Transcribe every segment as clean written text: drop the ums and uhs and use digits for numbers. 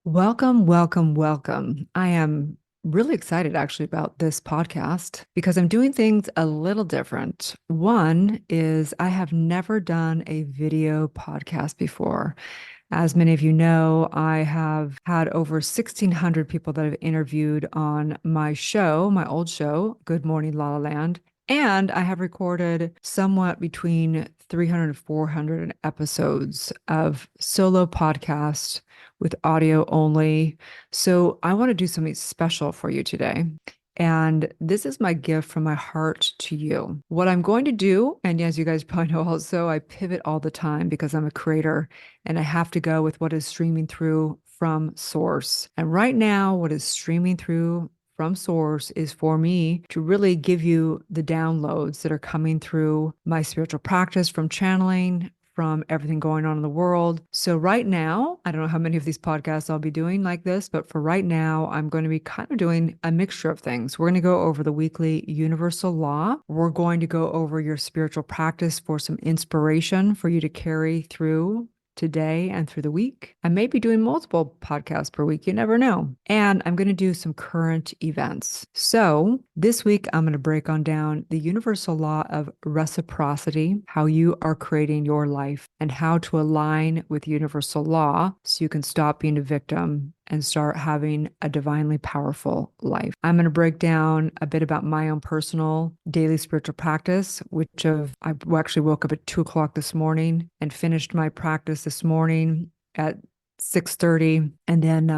Welcome, welcome, welcome. I am really excited actually about this podcast because I'm doing things a little different. One is I have never done a video podcast before. As many of you know, I have had over 1,600 people that I've interviewed on my show, my old show, Good Morning La La Land. And I have recorded somewhat between 300 and 400 episodes of solo podcasts with audio only. So I want to do something special for you today. And this is my gift from my heart to you. What I'm going to do, and as you guys probably know also, I pivot all the time because I'm a creator and I have to go with what is streaming through from source. And right now, what is streaming through from source is for me to really give you the downloads that are coming through my spiritual practice from channeling, from everything going on in the world. So right now, I don't know how many of these podcasts I'll be doing like this, but for right now, I'm going to be kind of doing a mixture of things. We're going to go over the weekly universal law. We're going to go over your spiritual practice for some inspiration for you to carry through today and through the week. I may be doing multiple podcasts per week. You never know. And I'm going to do some current events. So this week, I'm going to break on down the universal law of reciprocity, how you are creating your life, and how to align with universal law so you can stop being a victim and start having a divinely powerful life. I'm going to break down a bit about my own personal daily spiritual practice, I actually woke up at 2 o'clock this morning and finished my practice this morning at 6:30. And then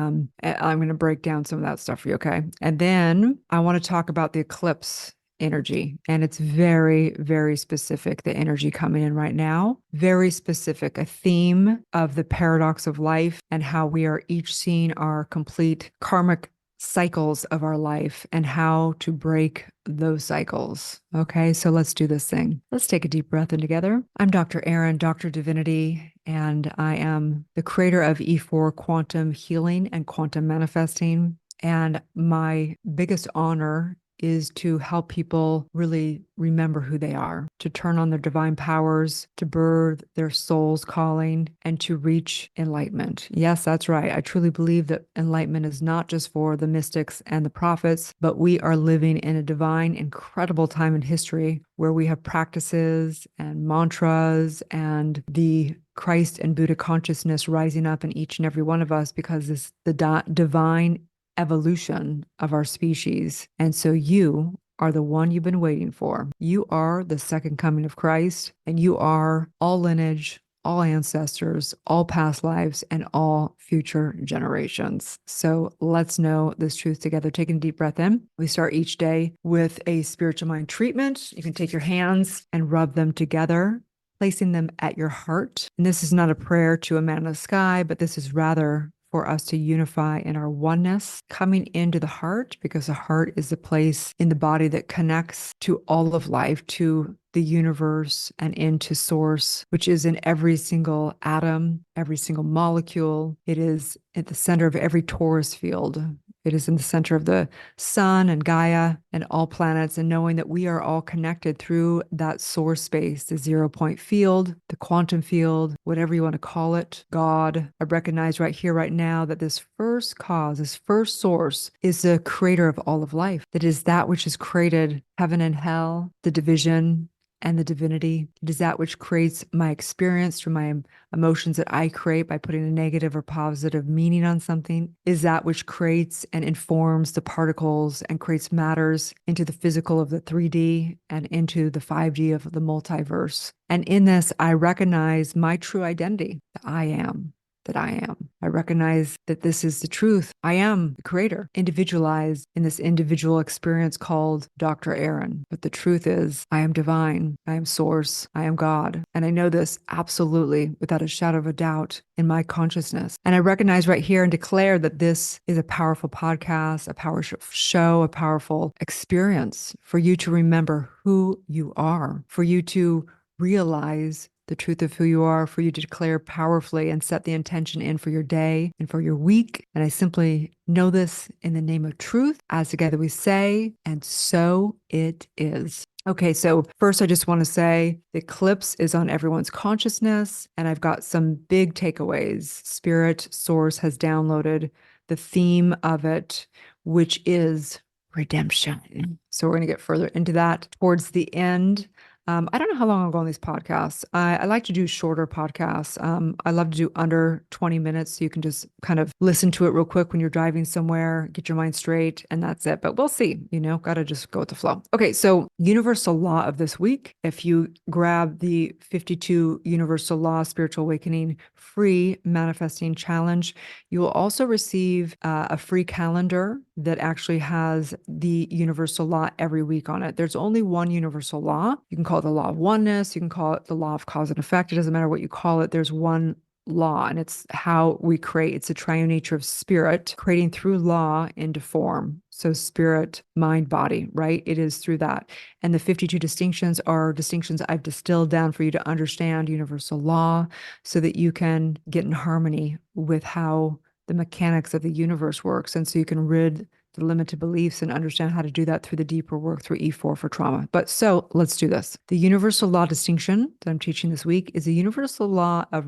I'm going to break down some of that stuff for you. Okay. And then I want to talk about the eclipse energy. And it's very, very specific, the energy coming in right now. Very specific, a theme of the paradox of life and how we are each seeing our complete karmic cycles of our life and how to break those cycles. Okay, so let's do this thing. Let's take a deep breath in together. I'm Dr. Erin, Dr. Divinity, and I am the creator of E4 Quantum Healing and Quantum Manifesting. And my biggest honor is to help people really remember who they are, to turn on their divine powers, to birth their soul's calling, and to reach enlightenment. Yes, that's right. I truly believe that enlightenment is not just for the mystics and the prophets, but we are living in a divine, incredible time in history where we have practices and mantras and the Christ and Buddha consciousness rising up in each and every one of us because it's the divine evolution of our species. And so you are the one you've been waiting for. You are the second coming of Christ, and you are all lineage, all ancestors, all past lives, and all future generations. So let's know this truth together. Taking a deep breath in. We start each day with a spiritual mind treatment. You can take your hands and rub them together, placing them at your heart. And this is not a prayer to a man in the sky, but this is rather for us to unify in our oneness, coming into the heart, because the heart is the place in the body that connects to all of life, to the universe and into source, which is in every single atom, every single molecule. It is at the center of every torus field. It is in the center of the sun and Gaia and all planets, and knowing that we are all connected through that source space, the 0 point field, the quantum field, whatever you want to call it, God. I recognize right here, right now, that this first cause, this first source is the creator of all of life. That is that which has created heaven and hell, the division, and the divinity. It is that which creates my experience through my emotions that I create by putting a negative or positive meaning on something. It is that which creates and informs the particles and creates matters into the physical of the 3D and into the 5D of the multiverse. And in this, I recognize my true identity, that I am. That I am. I recognize that this is the truth. I am the creator, individualized in this individual experience called Dr. Erin. But the truth is, I am divine. I am source. I am God. And I know this absolutely without a shadow of a doubt in my consciousness. And I recognize right here and declare that this is a powerful podcast, a powerful show, a powerful experience for you to remember who you are, for you to realize the truth of who you are, for you to declare powerfully and set the intention in for your day and for your week. And I simply know this in the name of truth, as together we say, and so it is. Okay, so first I just want to say the eclipse is on everyone's consciousness, and I've got some big takeaways. Spirit Source has downloaded the theme of it, which is redemption. So we're going to get further into that towards the end. I don't know how long I'll go on these podcasts. I like to do shorter podcasts. I love to do under 20 minutes so you can just kind of listen to it real quick when you're driving somewhere, get your mind straight, and that's it. But we'll see, got to just go with the flow. Okay, so universal law of this week. If you grab the 52 Universal Law Spiritual Awakening free manifesting challenge, you will also receive a free calendar that actually has the universal law every week on it. There's only one universal law. You can call it the law of oneness. You can call it the law of cause and effect. It doesn't matter what you call it. There's one law, and it's how we create. It's a triune nature of spirit creating through law into form. So spirit, mind, body, right? It is through that. And the 52 distinctions are distinctions I've distilled down for you to understand universal law so that you can get in harmony with how the mechanics of the universe works. And so you can rid the limited beliefs and understand how to do that through the deeper work through E4 for trauma. But so let's do this. The universal law distinction that I'm teaching this week is a universal law of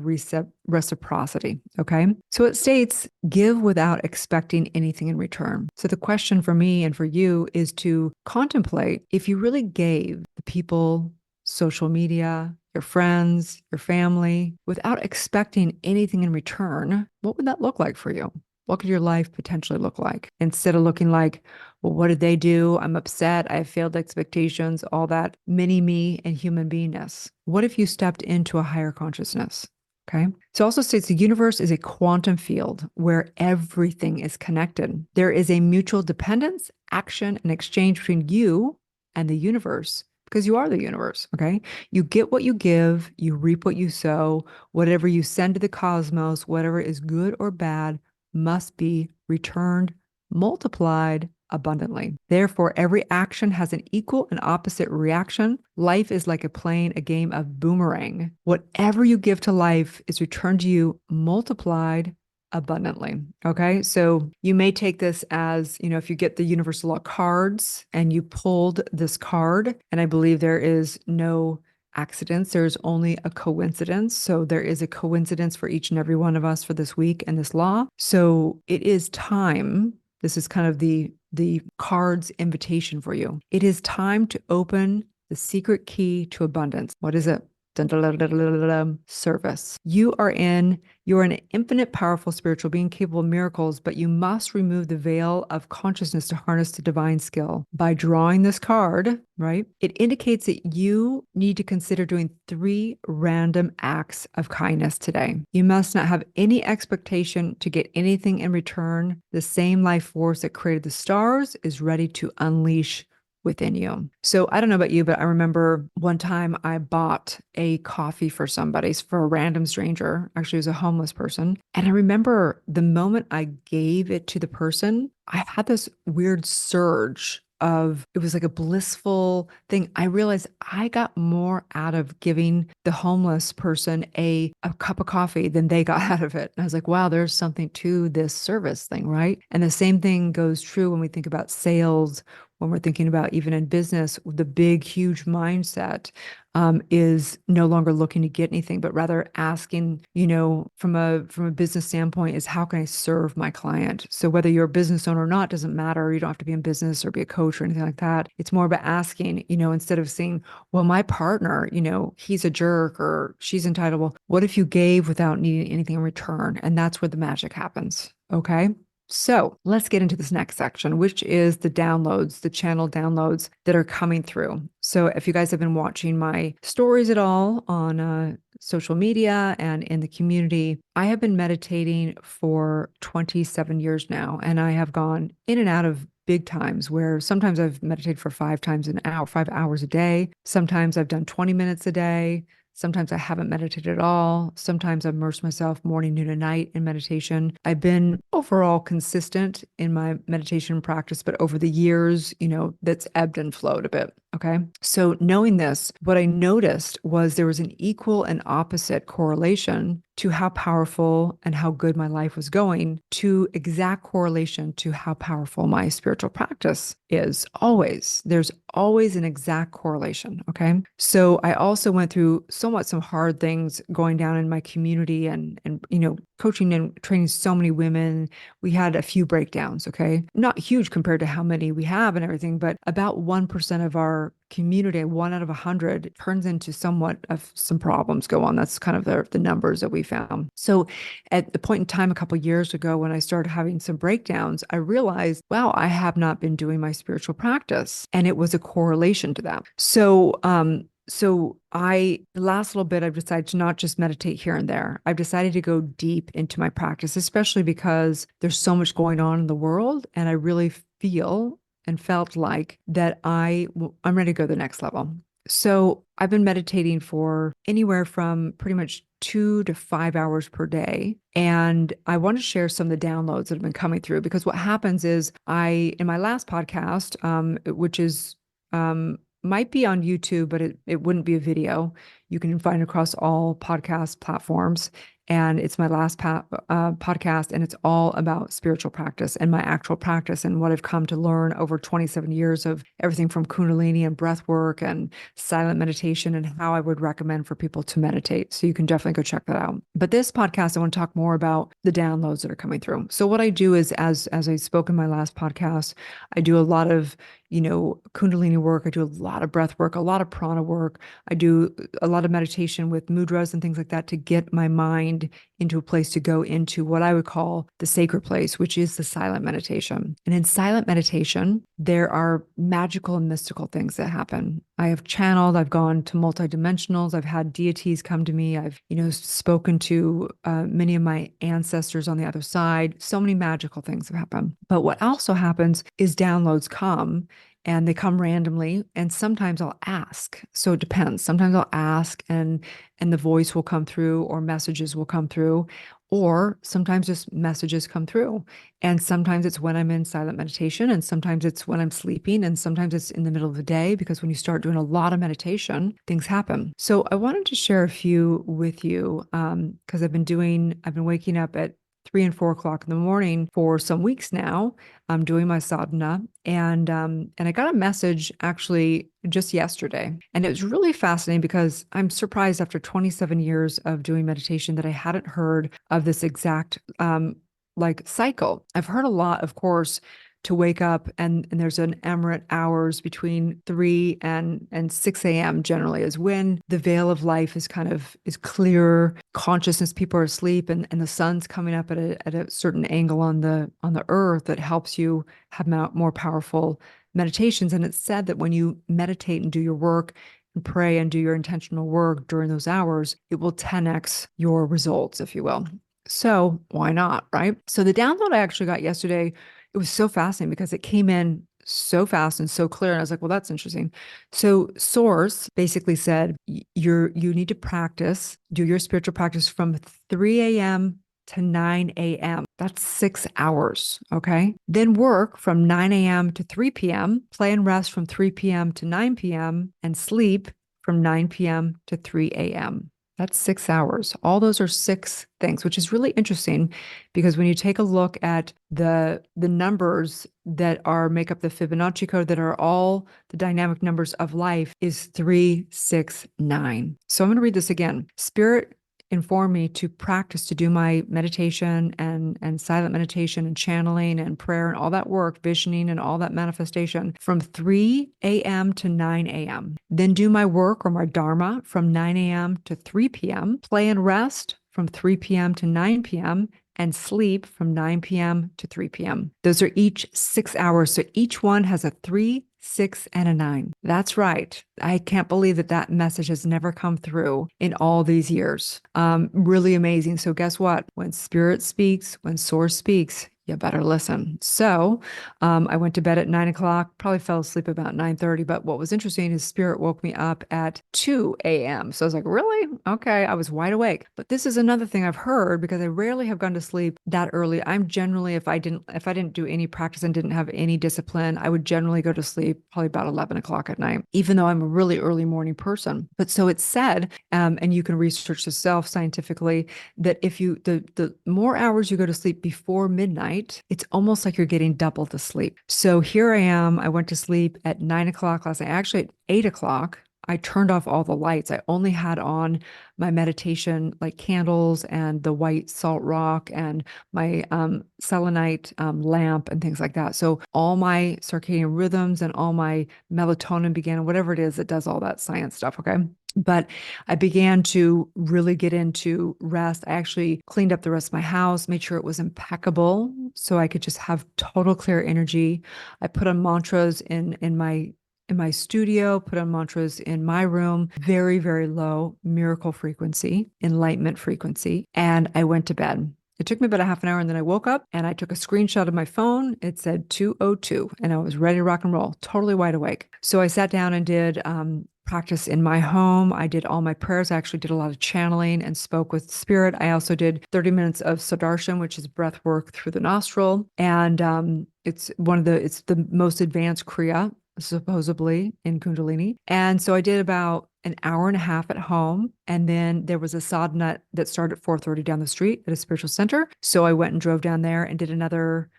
reciprocity. Okay. So it states, give without expecting anything in return. So the question for me and for you is to contemplate if you really gave the people, social media, your friends, your family, without expecting anything in return, what would that look like for you? What could your life potentially look like? Instead of looking like, well, what did they do? I'm upset. I have failed expectations, all that mini me and human beingness. What if you stepped into a higher consciousness? Okay. So it also states the universe is a quantum field where everything is connected. There is a mutual dependence, action, and exchange between you and the universe, because you are the universe, okay? You get what you give, you reap what you sow. Whatever you send to the cosmos, whatever is good or bad, must be returned, multiplied abundantly. Therefore, every action has an equal and opposite reaction. Life is like a playing a game of boomerang. Whatever you give to life is returned to you multiplied abundantly. Okay. So you may take this as, if you get the universal law cards and you pulled this card, and I believe there is no accidents. There's only a coincidence. So there is a coincidence for each and every one of us for this week and this law. So it is time. This is kind of the card's invitation for you. It is time to open the secret key to abundance. What is it? Service. You are an infinite, powerful spiritual being capable of miracles, but you must remove the veil of consciousness to harness the divine skill. By drawing this card, right, it indicates that you need to consider doing 3 random acts of kindness today. You must not have any expectation to get anything in return. The same life force that created the stars is ready to unleash within you. So I don't know about you, but I remember one time I bought a coffee for somebody, for a random stranger. Actually, it was a homeless person. And I remember the moment I gave it to the person, I had this weird surge of, it was like a blissful thing. I realized I got more out of giving the homeless person a cup of coffee than they got out of it. And I was like, wow, there's something to this service thing, right? And the same thing goes true when we think about sales, when we're thinking about even in business, the big, huge mindset is no longer looking to get anything, but rather asking, from a business standpoint, is how can I serve my client? So whether you're a business owner or not, doesn't matter. You don't have to be in business or be a coach or anything like that. It's more about asking, instead of saying, well, my partner, he's a jerk or she's entitled. Well, what if you gave without needing anything in return? And that's where the magic happens. Okay. So let's get into this next section, which is the downloads, the channel downloads that are coming through. So if you guys have been watching my stories at all on social media and in the community, I have been meditating for 27 years now, and I have gone in and out of big times where sometimes I've meditated for 5 times an hour, 5 hours a day. Sometimes I've done 20 minutes a day. Sometimes I haven't meditated at all. Sometimes I immerse myself morning, noon, and night in meditation. I've been overall consistent in my meditation practice, but over the years, that's ebbed and flowed a bit. Okay. So knowing this, what I noticed was there was an equal and opposite correlation to how powerful and how good my life was going, to exact correlation to how powerful my spiritual practice is. Always. There's always an exact correlation. Okay. So I also went through somewhat some hard things going down in my community and coaching and training so many women. We had a few breakdowns. Okay. Not huge compared to how many we have and everything, but about 1% of our community, 1 out of 100, turns into somewhat of some problems go on. That's kind of the numbers that we found. So at the point in time a couple of years ago, when I started having some breakdowns, I realized, wow, I have not been doing my spiritual practice. And it was a correlation to that. So the last little bit, I've decided to not just meditate here and there. I've decided to go deep into my practice, especially because there's so much going on in the world. And I really feel and felt like that I'm ready to go to the next level. So I've been meditating for anywhere from pretty much 2 to 5 hours per day. And I want to share some of the downloads that have been coming through, because what happens is in my last podcast, which is, might be on YouTube, but it wouldn't be a video. You can find it across all podcast platforms. And it's my last podcast, and it's all about spiritual practice and my actual practice and what I've come to learn over 27 years of everything from Kundalini and breath work and silent meditation, and how I would recommend for people to meditate. So you can definitely go check that out. But this podcast, I want to talk more about the downloads that are coming through. So what I do is, as I spoke in my last podcast, I do a lot of Kundalini work. I do a lot of breath work, a lot of prana work. I do a lot of meditation with mudras and things like that to get my mind into a place to go into what I would call the sacred place, which is the silent meditation. And in silent meditation, there are magical and mystical things that happen. I have channeled, I've gone to multidimensionals, I've had deities come to me, I've, spoken to many of my ancestors on the other side. So many magical things have happened. But what also happens is downloads come, and they come randomly. And sometimes I'll ask. So it depends. Sometimes I'll ask and the voice will come through, or messages will come through, or sometimes just messages come through. And sometimes it's when I'm in silent meditation, and sometimes it's when I'm sleeping, and sometimes it's in the middle of the day, because when you start doing a lot of meditation, things happen. So I wanted to share a few with you, because I've been waking up at 3 and 4 o'clock in the morning for some weeks now. I'm doing my sadhana, and I got a message actually just yesterday, and it was really fascinating, because I'm surprised after 27 years of doing meditation that I hadn't heard of this exact cycle. I've heard a lot, of course, to wake up, and there's an emirate hours between 3 and 6 a.m. generally is when the veil of life is clearer. Consciousness, people are asleep, and the sun's coming up at a certain angle on the earth that helps you have more powerful meditations. And it's said that when you meditate and do your work and pray and do your intentional work during those hours, it will 10x your results, if you will. So why not, right? So the download I actually got yesterday, it was so fascinating because it came in so fast and so clear. And I was like, well, that's interesting. So Source basically said, you need to do your spiritual practice from 3 a.m. to 9 a.m. That's 6 hours. Okay. Then work from 9 a.m. to 3 p.m., play and rest from 3 p.m. to 9 p.m., and sleep from 9 p.m. to 3 a.m. That's 6 hours. All those are 6 things, which is really interesting, because when you take a look at the numbers that make up the Fibonacci code, that are all the dynamic numbers of life, is 3, 6, 9. So I'm going to read this again. Spirit informed me to practice, to do my meditation and silent meditation and channeling and prayer and all that work, visioning and all that manifestation from 3 a.m. to 9 a.m. Then do my work or my dharma from 9 a.m. to 3 p.m., play and rest from 3 p.m. to 9 p.m., and sleep from 9 p.m. to 3 p.m. Those are each 6 hours. So each one has a 3, 6, and a 9. That's right. I can't believe that message has never come through in all these years. Really amazing. So guess what? When Spirit speaks, when Source speaks, You better listen. So I went to bed at 9 o'clock, probably fell asleep about 9:30. But what was interesting is Spirit woke me up at 2 a.m. So I was like, really? Okay. I was wide awake. But this is another thing I've heard because I rarely have gone to sleep that early. I'm generally, if I didn't do any practice and didn't have any discipline, I would generally go to sleep probably about 11 o'clock at night, even though I'm a really early morning person. But so it's said, and you can research this self scientifically, that if you the more hours you go to sleep before midnight, it's almost like you're getting double the sleep. So here I am. I went to sleep at 9 o'clock last night. Actually, at 8 o'clock, I turned off all the lights. I only had on my meditation, like candles and the white salt rock and my selenite lamp and things like that. So all my circadian rhythms and all my melatonin began, whatever it is that does all that science stuff. Okay. But I began to really get into rest. I actually cleaned up the rest of my house, made sure it was impeccable so I could just have total clear energy. I put on mantras in my studio, put on mantras in my room, very, very low miracle frequency, enlightenment frequency, and I went to bed. It took me about a half an hour and then I woke up and I took a screenshot of my phone. It said 2:02 and I was ready to rock and roll, totally wide awake. So I sat down and did practice in my home. I did all my prayers. I actually did a lot of channeling and spoke with spirit. I also did 30 minutes of Sudarshan, which is breath work through the nostril. And it's the most advanced Kriya supposedly in Kundalini. And so I did about an hour and a half at home. And then there was a sadhana that started at 4:30 down the street at a spiritual center. So I went and drove down there and did another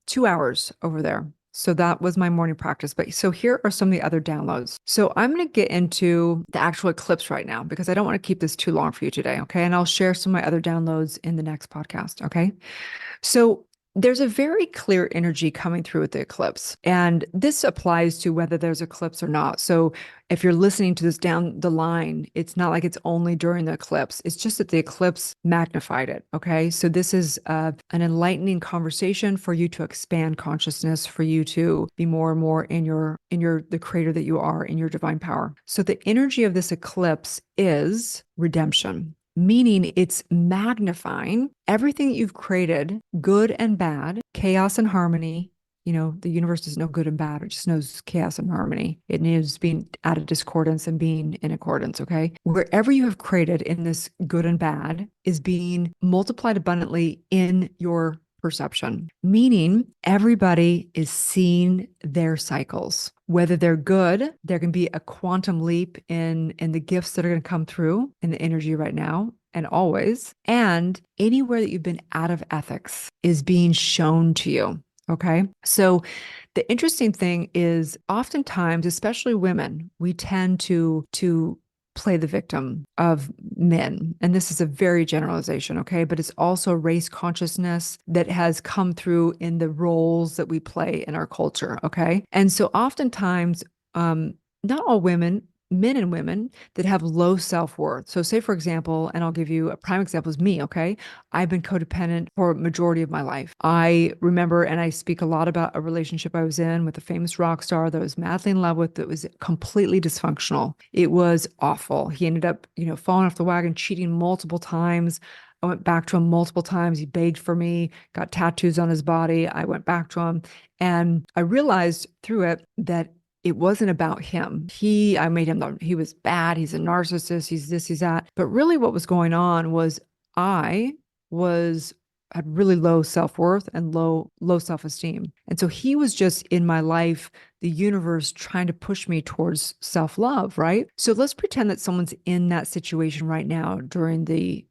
2 hours over there. So that was my morning practice. But so here are some of the other downloads. So I'm going to get into the actual eclipse right now because I don't want to keep this too long for you today. Okay. And I'll share some of my other downloads in the next podcast. Okay. So there's a very clear energy coming through with the eclipse. And this applies to whether there's eclipse or not. So if you're listening to this down the line, it's not like it's only during the eclipse. It's just that the eclipse magnified it. Okay. So this is an enlightening conversation for you to expand consciousness, for you to be more and more the creator that you are in your divine power. So the energy of this eclipse is redemption, meaning it's magnifying everything that you've created, good and bad, chaos and harmony. The universe doesn't know good and bad. It just knows chaos and harmony. It knows being out of discordance and being in accordance, okay? Wherever you have created in this good and bad is being multiplied abundantly in your perception, meaning everybody is seeing their cycles. Whether they're good, there can be a quantum leap in the gifts that are going to come through in the energy right now and always. And anywhere that you've been out of ethics is being shown to you. Okay. So the interesting thing is oftentimes, especially women, we tend to play the victim of men. And this is a very generalization, okay? But it's also race consciousness that has come through in the roles that we play in our culture, okay? And so oftentimes, not all women, men and women that have low self-worth. So say, for example, and I'll give you a prime example is me, okay? I've been codependent for a majority of my life. I remember, and I speak a lot about a relationship I was in with a famous rock star that I was madly in love with that was completely dysfunctional. It was awful. He ended up, falling off the wagon, cheating multiple times. I went back to him multiple times. He begged for me, got tattoos on his body. I went back to him. And I realized through it that it wasn't about him. I made him, he was bad. He's a narcissist. He's this, he's that. But really what was going on was had really low self-worth and low self-esteem. And so he was just in my life, the universe trying to push me towards self-love, right? So let's pretend that someone's in that situation right now during the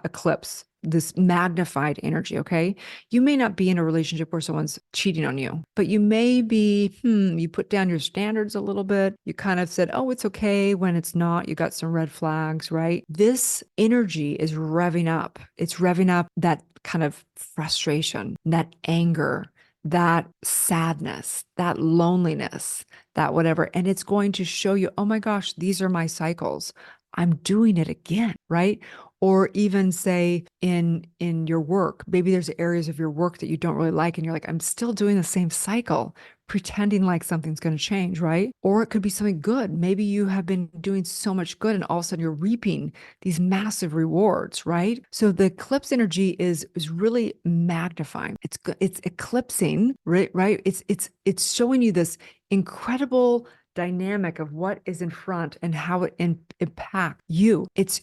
eclipse, this magnified energy, okay? You may not be in a relationship where someone's cheating on you, but you may be, you put down your standards a little bit. You kind of said, oh, it's okay when it's not. You got some red flags, right? This energy is revving up. It's revving up that kind of frustration, that anger, that sadness, that loneliness, that whatever. And it's going to show you, oh my gosh, these are my cycles. I'm doing it again, right? Or even say in your work, maybe there's areas of your work that you don't really like, and you're like, I'm still doing the same cycle, pretending like something's going to change, right? Or it could be something good. Maybe you have been doing so much good and all of a sudden you're reaping these massive rewards, right? So the eclipse energy is really magnifying. It's eclipsing, right? Right? It's showing you this incredible dynamic of what is in front and how it impacts you. It's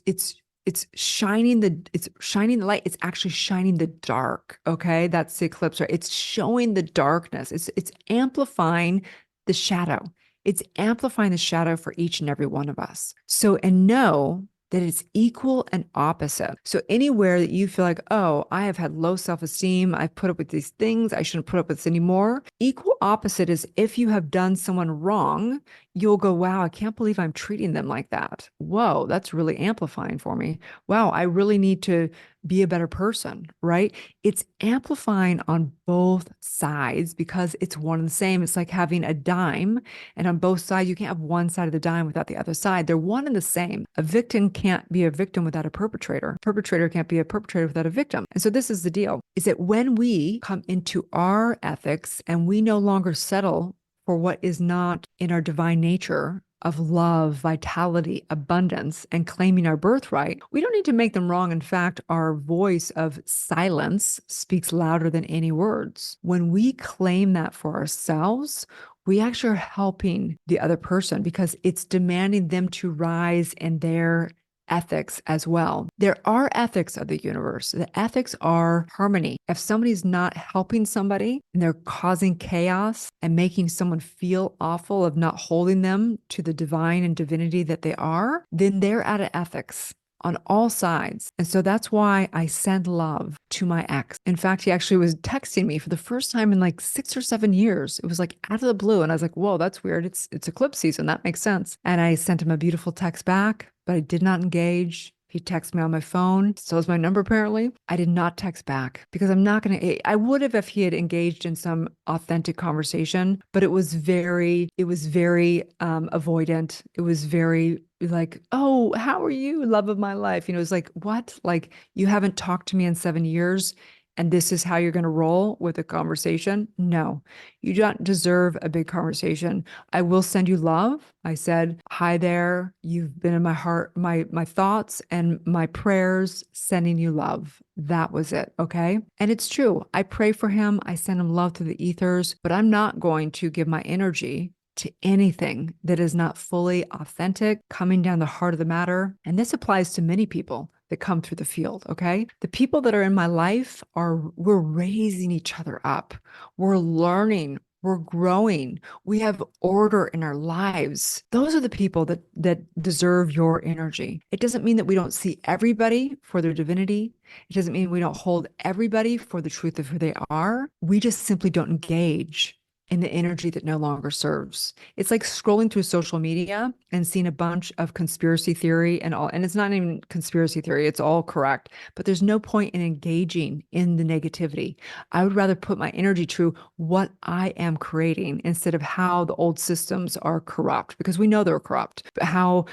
shining the light. It's actually shining the dark. Okay. That's the eclipse, right? It's showing the darkness. It's amplifying the shadow. It's amplifying the shadow for each and every one of us. So, and know that it's equal and opposite. So anywhere that you feel like, oh, I have had low self-esteem, I've put up with these things, I shouldn't put up with this anymore. Equal opposite is if you have done someone wrong, you'll go, wow, I can't believe I'm treating them like that. Whoa, that's really amplifying for me. Wow, I really need to be a better person, right? It's amplifying on both sides because it's one and the same. It's like having a dime, and on both sides, you can't have one side of the dime without the other side. They're one and the same. A victim can't be a victim without a perpetrator. A perpetrator can't be a perpetrator without a victim. And so this is the deal, is that when we come into our ethics and we no longer settle for what is not in our divine nature of love, vitality, abundance, and claiming our birthright, we don't need to make them wrong. In fact, our voice of silence speaks louder than any words. When we claim that for ourselves, we actually are helping the other person because it's demanding them to rise in their ethics as well. There are ethics of the universe. The ethics are harmony. If somebody's not helping somebody and they're causing chaos and making someone feel awful of not holding them to the divine and divinity that they are, then they're out of ethics on all sides. And so that's why I send love to my ex. In fact, he actually was texting me for the first time in like 6 or 7 years. It was like out of the blue. And I was like, whoa, that's weird. It's eclipse season. That makes sense. And I sent him a beautiful text back, but I did not engage. He texted me on my phone. So is my number apparently. I did not text back because I'm not going to, I would have if he had engaged in some authentic conversation, but it was very avoidant. It was very like, oh, how are you? Love of my life. It was like, what? Like, you haven't talked to me in 7 years and this is how you're going to roll with a conversation? No, you don't deserve a big conversation. I will send you love. I said, hi there. You've been in my heart, my thoughts and my prayers, sending you love. That was it. Okay. And it's true. I pray for him. I send him love through the ethers, but I'm not going to give my energy to anything that is not fully authentic, coming down the heart of the matter. And this applies to many people that come through the field. Okay. The people that are in my life we're raising each other up. We're learning. We're growing. We have order in our lives. Those are the people that deserve your energy. It doesn't mean that we don't see everybody for their divinity. It doesn't mean we don't hold everybody for the truth of who they are. We just simply don't engage in the energy that no longer serves. It's like scrolling through social media and seeing a bunch of conspiracy theory and it's not even conspiracy theory, it's all correct, but there's no point in engaging in the negativity. I would rather put my energy to what I am creating instead of how the old systems are corrupt, because we know they're corrupt, but how,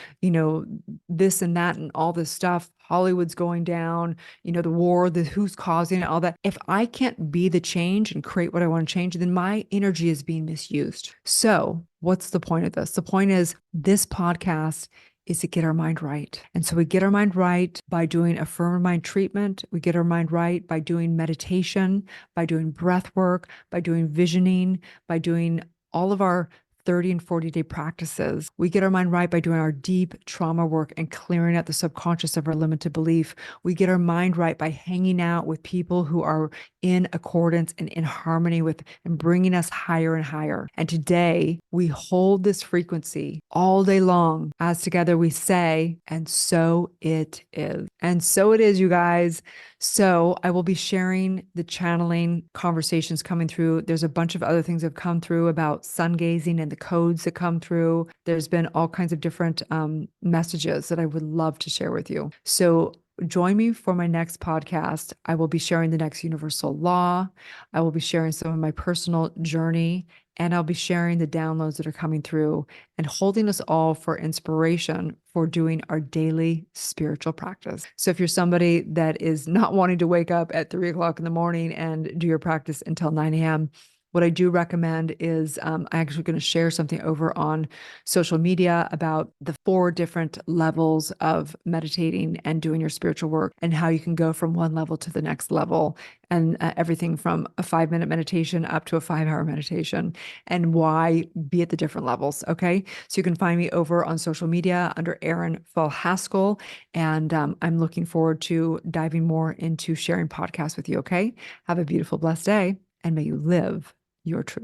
this and that and all this stuff, Hollywood's going down, the war, the who's causing it, all that. If I can't be the change and create what I want to change, then my energy is being misused. So what's the point of this? The point is this podcast is to get our mind right. And so we get our mind right by doing affirmative mind treatment. We get our mind right by doing meditation, by doing breath work, by doing visioning, by doing all of our 30 and 40-day practices. We get our mind right by doing our deep trauma work and clearing out the subconscious of our limited belief. We get our mind right by hanging out with people who are in accordance and in harmony with and bringing us higher and higher. And today we hold this frequency all day long as together we say, and so it is. And so it is, you guys. So I will be sharing the channeling conversations coming through. There's a bunch of other things that have come through about sun gazing and the codes that come through. There's been all kinds of different messages that I would love to share with you. So join me for my next podcast. I will be sharing the next universal law. I will be sharing some of my personal journey And I'll be sharing the downloads that are coming through and holding us all for inspiration for doing our daily spiritual practice. So if you're somebody that is not wanting to wake up at 3 o'clock in the morning and do your practice until 9 a.m., what I do recommend is I'm actually going to share something over on social media about the 4 different levels of meditating and doing your spiritual work and how you can go from one level to the next level, and everything from a 5-minute meditation up to a 5-hour meditation, and why be at the different levels. Okay. So you can find me over on social media under Erin Haskell. And I'm looking forward to diving more into sharing podcasts with you. Okay. Have a beautiful, blessed day, and may you live your truth.